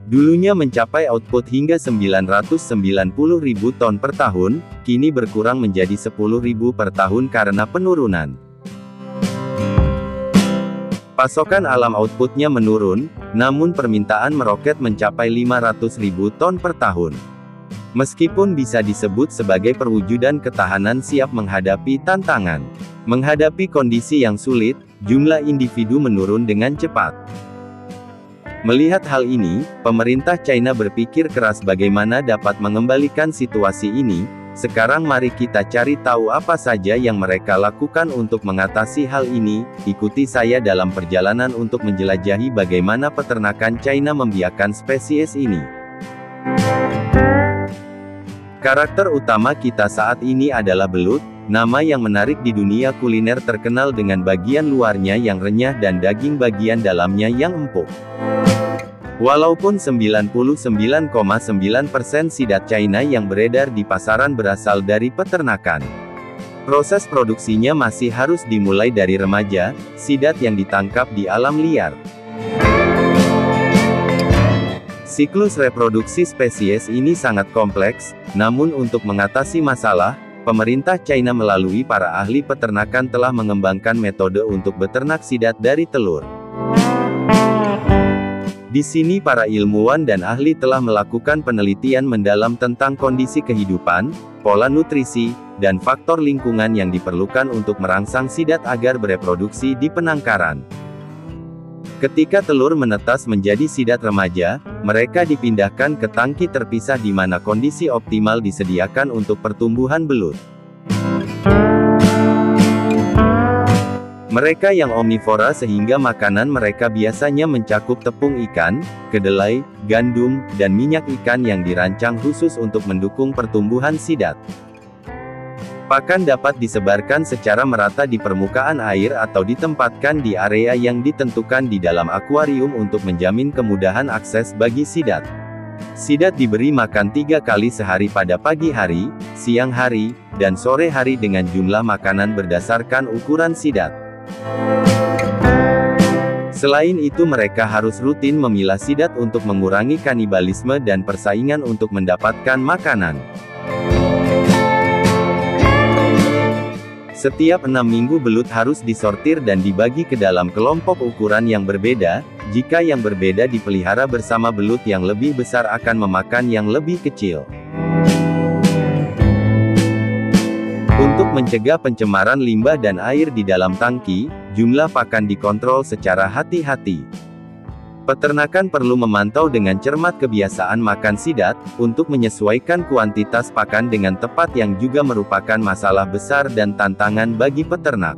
Dulunya mencapai output hingga 990.000 ton per tahun, kini berkurang menjadi 10.000 per tahun karena penurunan pasokan alam. Outputnya menurun, namun permintaan meroket mencapai 500.000 ton per tahun. Meskipun bisa disebut sebagai perwujudan ketahanan siap menghadapi tantangan. Menghadapi kondisi yang sulit, jumlah individu menurun dengan cepat. Melihat hal ini, pemerintah China berpikir keras bagaimana dapat mengembalikan situasi ini. Sekarang mari kita cari tahu apa saja yang mereka lakukan untuk mengatasi hal ini. Ikuti saya dalam perjalanan untuk menjelajahi bagaimana peternakan China membiarkan spesies ini. Karakter utama kita saat ini adalah belut, nama yang menarik di dunia kuliner terkenal dengan bagian luarnya yang renyah dan daging bagian dalamnya yang empuk. Walaupun 99,9% sidat China yang beredar di pasaran berasal dari peternakan, proses produksinya masih harus dimulai dari remaja, sidat yang ditangkap di alam liar. Siklus reproduksi spesies ini sangat kompleks, namun untuk mengatasi masalah, pemerintah China melalui para ahli peternakan telah mengembangkan metode untuk beternak sidat dari telur. Di sini para ilmuwan dan ahli telah melakukan penelitian mendalam tentang kondisi kehidupan, pola nutrisi, dan faktor lingkungan yang diperlukan untuk merangsang sidat agar bereproduksi di penangkaran. Ketika telur menetas menjadi sidat remaja, mereka dipindahkan ke tangki terpisah di mana kondisi optimal disediakan untuk pertumbuhan belut. Mereka yang omnivora sehingga makanan mereka biasanya mencakup tepung ikan, kedelai, gandum, dan minyak ikan yang dirancang khusus untuk mendukung pertumbuhan sidat. Pakan dapat disebarkan secara merata di permukaan air atau ditempatkan di area yang ditentukan di dalam akuarium untuk menjamin kemudahan akses bagi sidat. Sidat diberi makan 3 kali sehari pada pagi hari, siang hari, dan sore hari dengan jumlah makanan berdasarkan ukuran sidat. Selain itu mereka harus rutin memilah sidat untuk mengurangi kanibalisme dan persaingan untuk mendapatkan makanan. Setiap 6 minggu belut harus disortir dan dibagi ke dalam kelompok ukuran yang berbeda. Jika yang berbeda dipelihara bersama, belut yang lebih besar akan memakan yang lebih kecil. Untuk mencegah pencemaran limbah dan air di dalam tangki, jumlah pakan dikontrol secara hati-hati. Peternakan perlu memantau dengan cermat kebiasaan makan sidat, untuk menyesuaikan kuantitas pakan dengan tepat yang juga merupakan masalah besar dan tantangan bagi peternak.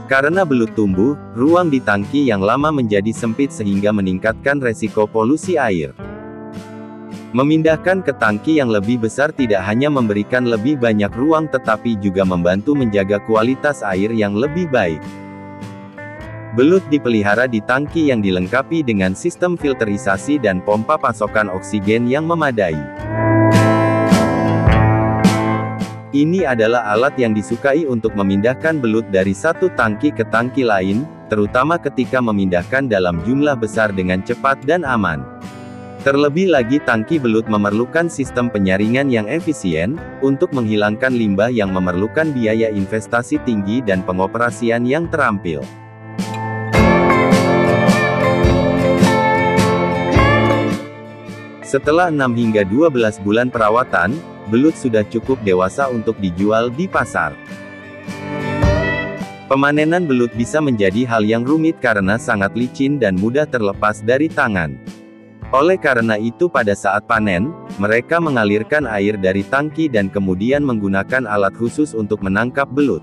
Karena belut tumbuh, ruang di tangki yang lama menjadi sempit sehingga meningkatkan resiko polusi air. Memindahkan ke tangki yang lebih besar tidak hanya memberikan lebih banyak ruang tetapi juga membantu menjaga kualitas air yang lebih baik. Belut dipelihara di tangki yang dilengkapi dengan sistem filterisasi dan pompa pasokan oksigen yang memadai. Ini adalah alat yang disukai untuk memindahkan belut dari satu tangki ke tangki lain, terutama ketika memindahkan dalam jumlah besar dengan cepat dan aman. Terlebih lagi tangki belut memerlukan sistem penyaringan yang efisien, untuk menghilangkan limbah yang memerlukan biaya investasi tinggi dan pengoperasian yang terampil. Setelah 6 hingga 12 bulan perawatan, belut sudah cukup dewasa untuk dijual di pasar. Pemanenan belut bisa menjadi hal yang rumit karena sangat licin dan mudah terlepas dari tangan. Oleh karena itu pada saat panen, mereka mengalirkan air dari tangki dan kemudian menggunakan alat khusus untuk menangkap belut.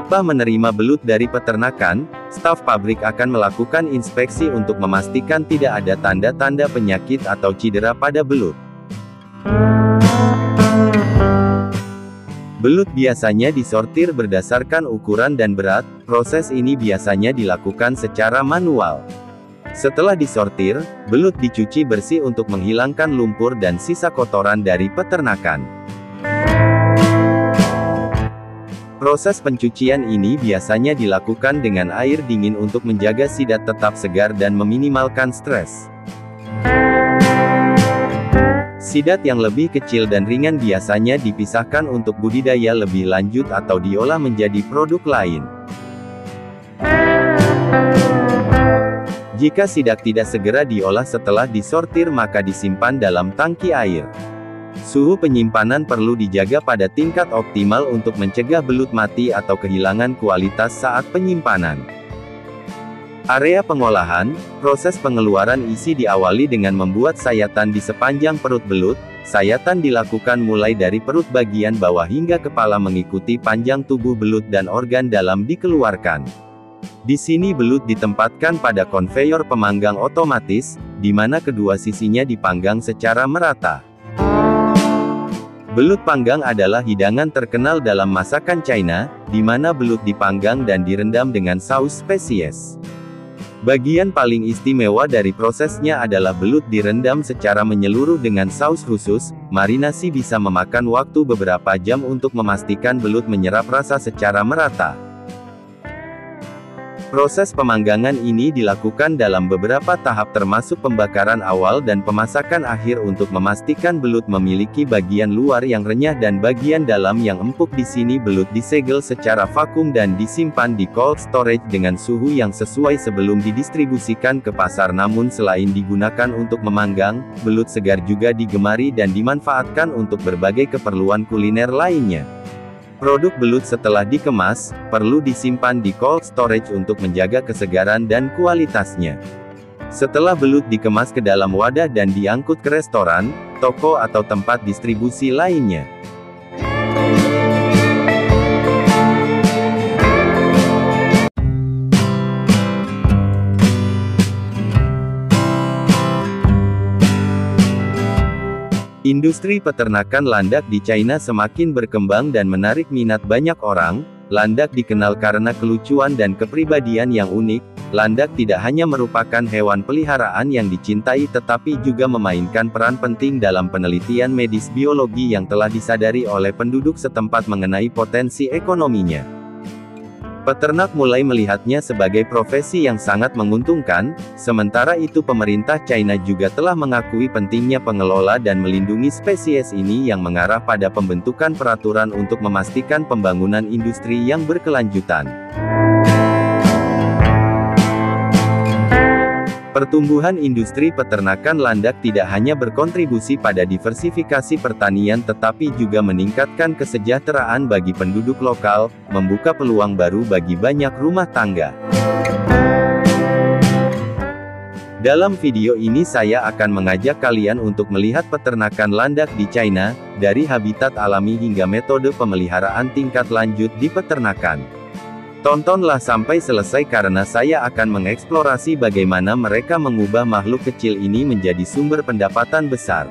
Setelah menerima belut dari peternakan, staf pabrik akan melakukan inspeksi untuk memastikan tidak ada tanda-tanda penyakit atau cedera pada belut. Belut biasanya disortir berdasarkan ukuran dan berat. Proses ini biasanya dilakukan secara manual. Setelah disortir, belut dicuci bersih untuk menghilangkan lumpur dan sisa kotoran dari peternakan. Proses pencucian ini biasanya dilakukan dengan air dingin untuk menjaga sidat tetap segar dan meminimalkan stres. Sidat yang lebih kecil dan ringan biasanya dipisahkan untuk budidaya lebih lanjut atau diolah menjadi produk lain. Jika sidak tidak segera diolah setelah disortir maka disimpan dalam tangki air. Suhu penyimpanan perlu dijaga pada tingkat optimal untuk mencegah belut mati atau kehilangan kualitas saat penyimpanan. Area pengolahan, proses pengeluaran isi diawali dengan membuat sayatan di sepanjang perut belut. Sayatan dilakukan mulai dari perut bagian bawah hingga kepala mengikuti panjang tubuh belut dan organ dalam dikeluarkan. Di sini belut ditempatkan pada konveyor pemanggang otomatis, di mana kedua sisinya dipanggang secara merata. Belut panggang adalah hidangan terkenal dalam masakan China, di mana belut dipanggang dan direndam dengan saus spesies. Bagian paling istimewa dari prosesnya adalah belut direndam secara menyeluruh dengan saus khusus. Marinasi bisa memakan waktu beberapa jam untuk memastikan belut menyerap rasa secara merata. Proses pemanggangan ini dilakukan dalam beberapa tahap termasuk pembakaran awal dan pemasakan akhir untuk memastikan belut memiliki bagian luar yang renyah dan bagian dalam yang empuk. Di sini belut disegel secara vakum dan disimpan di cold storage dengan suhu yang sesuai sebelum didistribusikan ke pasar. Namun selain digunakan untuk memanggang, belut segar juga digemari dan dimanfaatkan untuk berbagai keperluan kuliner lainnya. Produk belut setelah dikemas, perlu disimpan di cold storage untuk menjaga kesegaran dan kualitasnya. Setelah belut dikemas ke dalam wadah dan diangkut ke restoran, toko atau tempat distribusi lainnya. Industri peternakan landak di China semakin berkembang dan menarik minat banyak orang. Landak dikenal karena kelucuan dan kepribadian yang unik. Landak tidak hanya merupakan hewan peliharaan yang dicintai tetapi juga memainkan peran penting dalam penelitian medis biologi yang telah disadari oleh penduduk setempat mengenai potensi ekonominya. Peternak mulai melihatnya sebagai profesi yang sangat menguntungkan. Sementara itu pemerintah China juga telah mengakui pentingnya pengelola dan melindungi spesies ini yang mengarah pada pembentukan peraturan untuk memastikan pembangunan industri yang berkelanjutan. Pertumbuhan industri peternakan landak tidak hanya berkontribusi pada diversifikasi pertanian tetapi juga meningkatkan kesejahteraan bagi penduduk lokal, membuka peluang baru bagi banyak rumah tangga. Dalam video ini saya akan mengajak kalian untuk melihat peternakan landak di China, dari habitat alami hingga metode pemeliharaan tingkat lanjut di peternakan. Tontonlah sampai selesai karena saya akan mengeksplorasi bagaimana mereka mengubah makhluk kecil ini menjadi sumber pendapatan besar.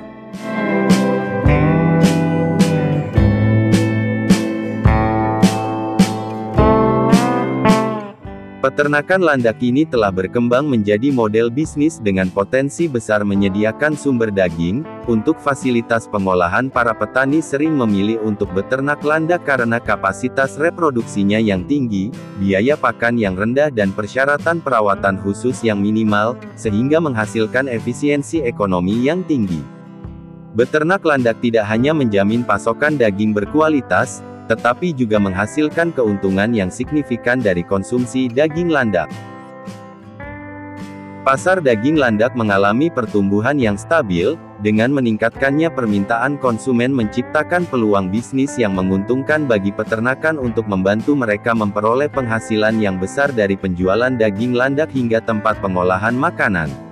Peternakan landak ini telah berkembang menjadi model bisnis dengan potensi besar menyediakan sumber daging. Untuk fasilitas pengolahan, para petani sering memilih untuk beternak landak karena kapasitas reproduksinya yang tinggi, biaya pakan yang rendah dan persyaratan perawatan khusus yang minimal, sehingga menghasilkan efisiensi ekonomi yang tinggi. Beternak landak tidak hanya menjamin pasokan daging berkualitas, tetapi juga menghasilkan keuntungan yang signifikan dari konsumsi daging landak. Pasar daging landak mengalami pertumbuhan yang stabil, dengan meningkatkannya permintaan konsumen menciptakan peluang bisnis yang menguntungkan bagi peternakan untuk membantu mereka memperoleh penghasilan yang besar dari penjualan daging landak hingga tempat pengolahan makanan.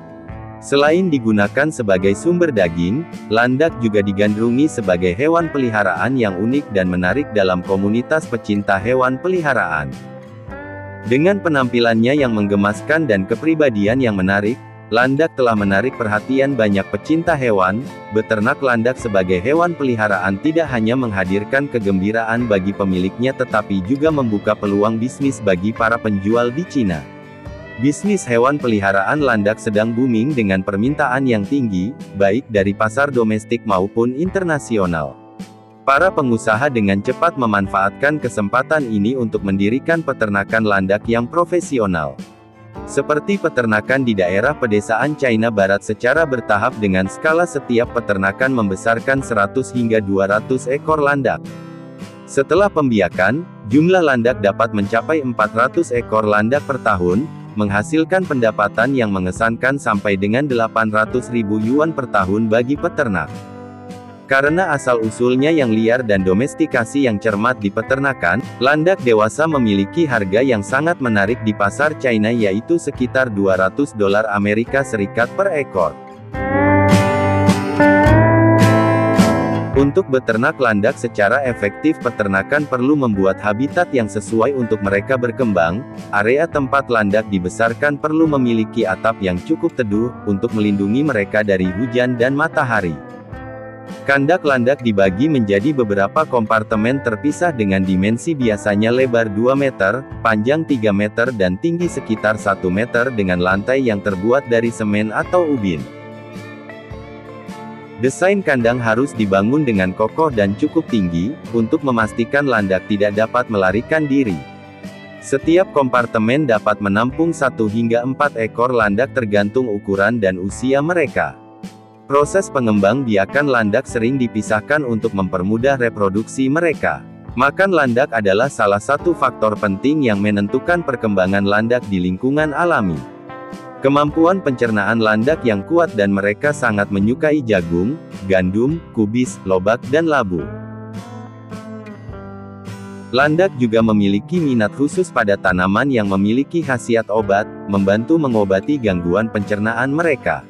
Selain digunakan sebagai sumber daging, landak juga digandrungi sebagai hewan peliharaan yang unik dan menarik dalam komunitas pecinta hewan peliharaan. Dengan penampilannya yang menggemaskan dan kepribadian yang menarik, landak telah menarik perhatian banyak pecinta hewan. Beternak landak sebagai hewan peliharaan tidak hanya menghadirkan kegembiraan bagi pemiliknya tetapi juga membuka peluang bisnis bagi para penjual di Cina. Bisnis hewan peliharaan landak sedang booming dengan permintaan yang tinggi, baik dari pasar domestik maupun internasional. Para pengusaha dengan cepat memanfaatkan kesempatan ini untuk mendirikan peternakan landak yang profesional. Seperti peternakan di daerah pedesaan China Barat secara bertahap dengan skala setiap peternakan membesarkan 100 hingga 200 ekor landak. Setelah pembiakan, jumlah landak dapat mencapai 400 ekor landak per tahun, menghasilkan pendapatan yang mengesankan sampai dengan 800.000 yuan per tahun bagi peternak. Karena asal-usulnya yang liar dan domestikasi yang cermat di peternakan, landak dewasa memiliki harga yang sangat menarik di pasar China yaitu sekitar $200 Amerika Serikat per ekor. Untuk beternak landak secara efektif peternakan perlu membuat habitat yang sesuai untuk mereka berkembang, area tempat landak dibesarkan perlu memiliki atap yang cukup teduh, untuk melindungi mereka dari hujan dan matahari. Kandak landak dibagi menjadi beberapa kompartemen terpisah dengan dimensi biasanya lebar 2 meter, panjang 3 meter dan tinggi sekitar 1 meter dengan lantai yang terbuat dari semen atau ubin. Desain kandang harus dibangun dengan kokoh dan cukup tinggi, untuk memastikan landak tidak dapat melarikan diri. Setiap kompartemen dapat menampung 1 hingga 4 ekor landak tergantung ukuran dan usia mereka. Proses pengembang biakan landak sering dipisahkan untuk mempermudah reproduksi mereka. Makan landak adalah salah satu faktor penting yang menentukan perkembangan landak di lingkungan alami. Kemampuan pencernaan landak yang kuat dan mereka sangat menyukai jagung, gandum, kubis, lobak dan labu. Landak juga memiliki minat khusus pada tanaman yang memiliki khasiat obat, membantu mengobati gangguan pencernaan mereka.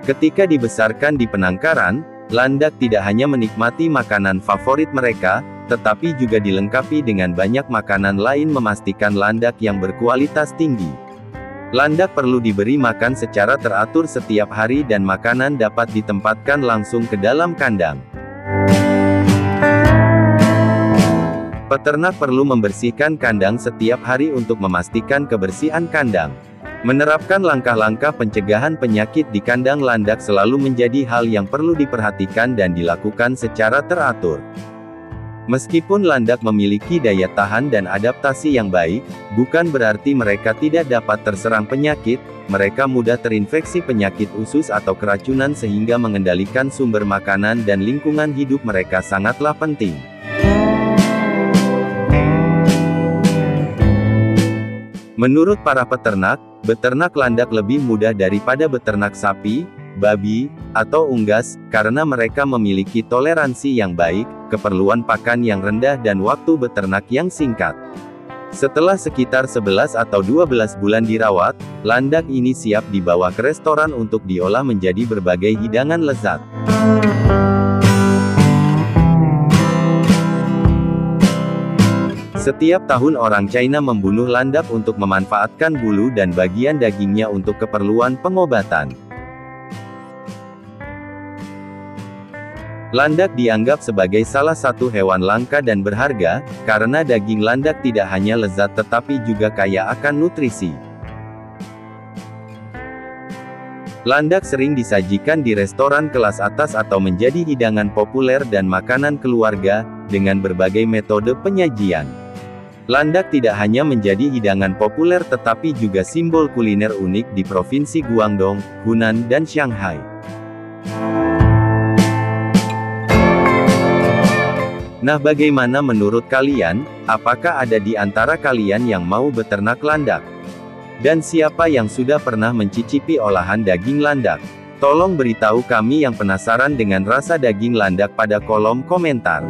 Ketika dibesarkan di penangkaran, landak tidak hanya menikmati makanan favorit mereka, tetapi juga dilengkapi dengan banyak makanan lain memastikan landak yang berkualitas tinggi. Landak perlu diberi makan secara teratur setiap hari dan makanan dapat ditempatkan langsung ke dalam kandang. Peternak perlu membersihkan kandang setiap hari untuk memastikan kebersihan kandang. Menerapkan langkah-langkah pencegahan penyakit di kandang landak selalu menjadi hal yang perlu diperhatikan dan dilakukan secara teratur. Meskipun landak memiliki daya tahan dan adaptasi yang baik, bukan berarti mereka tidak dapat terserang penyakit, mereka mudah terinfeksi penyakit usus atau keracunan sehingga mengendalikan sumber makanan dan lingkungan hidup mereka sangatlah penting. Menurut para peternak, beternak landak lebih mudah daripada beternak sapi, babi, atau unggas, karena mereka memiliki toleransi yang baik, keperluan pakan yang rendah dan waktu beternak yang singkat. Setelah sekitar 11 atau 12 bulan dirawat, landak ini siap dibawa ke restoran untuk diolah menjadi berbagai hidangan lezat. Setiap tahun orang China membunuh landak untuk memanfaatkan bulu dan bagian dagingnya untuk keperluan pengobatan. Landak dianggap sebagai salah satu hewan langka dan berharga, karena daging landak tidak hanya lezat tetapi juga kaya akan nutrisi. Landak sering disajikan di restoran kelas atas atau menjadi hidangan populer dan makanan keluarga, dengan berbagai metode penyajian. Landak tidak hanya menjadi hidangan populer tetapi juga simbol kuliner unik di Provinsi Guangdong, Hunan dan Shanghai. Nah, bagaimana menurut kalian? Apakah ada di antara kalian yang mau beternak landak? Dan siapa yang sudah pernah mencicipi olahan daging landak? Tolong beritahu kami yang penasaran dengan rasa daging landak pada kolom komentar.